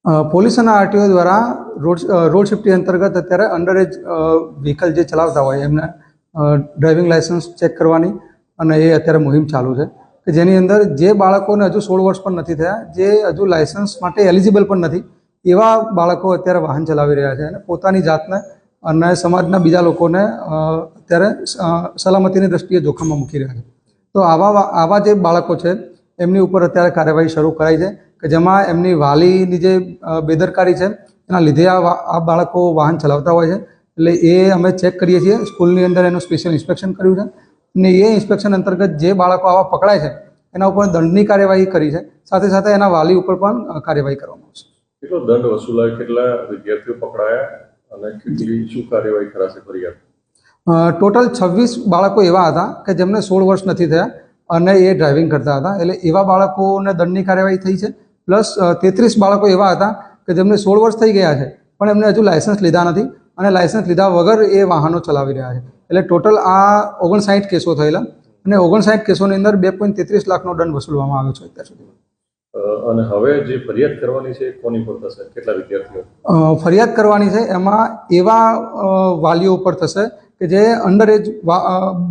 Police અને RTO દ્વારા road safety અંતર્ગત અત્યારે અંડર એજ વ્હીકલ જે ચલાવતા હોય એમને ડ્રાઇવિંગ લાઇસન્સ ચેક કરવાની અને એ અત્યારે મુહિમ ચાલુ છે કે જેની અંદર જે બાળકોને હજુ 16 વર્ષ પણ નથી થયા, જે હજુ લાઇસન્સ માટે એલિજિબલ પણ નથી, એવા બાળકો અત્યારે વાહન ચલાવી રહ્યા છે અને પોતાની જાતને અને સમાજના બીજા લોકોને અત્યારે સલામતીની દ્રષ્ટિએ જોખમમાં મૂકી રહ્યા છે. તો આવા જે બાળકો છે એમની ઉપર અત્યારે કાર્યવાહી શરૂ કરાઈ છે કે જેમાં એમની વાલીની જે બેદરકારી છે એના લીધે આ બાળકો વાહન ચલાવતા હોય છે. એટલે એ અમે ચેક કરીએ છીએ. સ્કૂલની અંદર એનું સ્પેશિયલ ઇન્સ્પેક્શન કર્યું છે અને એ ઇન્સ્પેક્શન અંતર્ગત જે બાળકો આવા પકડાય છે એના ઉપર દંડની કાર્યવાહી કરી છે. સાથે સાથે એના વાલી ઉપર પણ કાર્યવાહી કરવામાં આવશે. કેટલો દંડ વસૂલાય, કેટલા વિદ્યાર્થીઓ પકડાયા અને કેટલી શું કાર્યવાહી કરાશે ફરિયાદ? ટોટલ 26 બાળકો એવા હતા કે જેમને 16 વર્ષ નથી થયા અને એ ડ્રાઇવિંગ કરતા હતા, એટલે એવા બાળકોને દંડની કાર્યવાહી થઈ છે. પ્લસ 33 બાળકો એવા હતા કે જેમને 16 વર્ષ થઈ ગયા છે પણ એમને હજુ લાયસન્સ લીધા નથી અને લાયસન્સ લીધા વગર એ વાહનો ચલાવી રહ્યા છે. એટલે ટોટલ આ 59 કેસો થયેલા અને 59 કેસોની અંદર 2.33 લાખનો દંડ વસૂલવામાં આવ્યો છે અત્યાર સુધી. અને હવે જે ફરિયાદ કરવાની છે કોની પર થશે? કેટલા વિદ્યાર્થીઓ ફરિયાદ કરવાની છે? એમાં એવા વાલીઓ ઉપર થશે કે જે અંડર એજ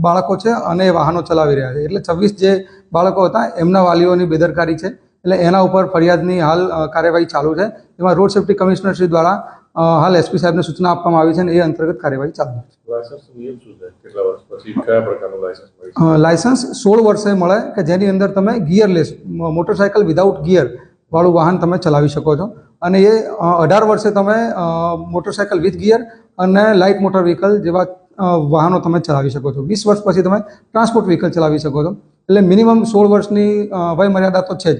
બાળકો છે અને એ વાહનો ચલાવી રહ્યા છે. એટલે 26 જે બાળકો હતા એમના વાલીઓની બેદરકારી છે, એટલે એના ઉપર ફરિયાદની હાલ કાર્યવાહી ચાલુ છે. એમાં રોડ સેફ્ટી કમિશનર શ્રી દ્વારા હાલ એસપી સાહેબને સૂચના આપવામાં આવી છે અને એ અંતર્ગત કાર્યવાહી ચાલુ છે. લાયસન્સ 16 વર્ષે મળે કે જેની અંદર તમે ગિયરલેસ મોટરસાયકલ વિધાઉટ ગિયર વાળું વાહન તમે ચલાવી શકો છો અને એ 18 વર્ષે તમે મોટરસાયકલ વિથ ગિયર અને લાઇટ મોટર વ્હીકલ જેવા વાહનો તમે ચલાવી શકો છો. 20 વર્ષ પછી તમે ટ્રાન્સપોર્ટ વ્હીકલ ચલાવી શકો છો. એટલે મિનિમમ 16 વર્ષની વય મર્યાદા તો છે જ.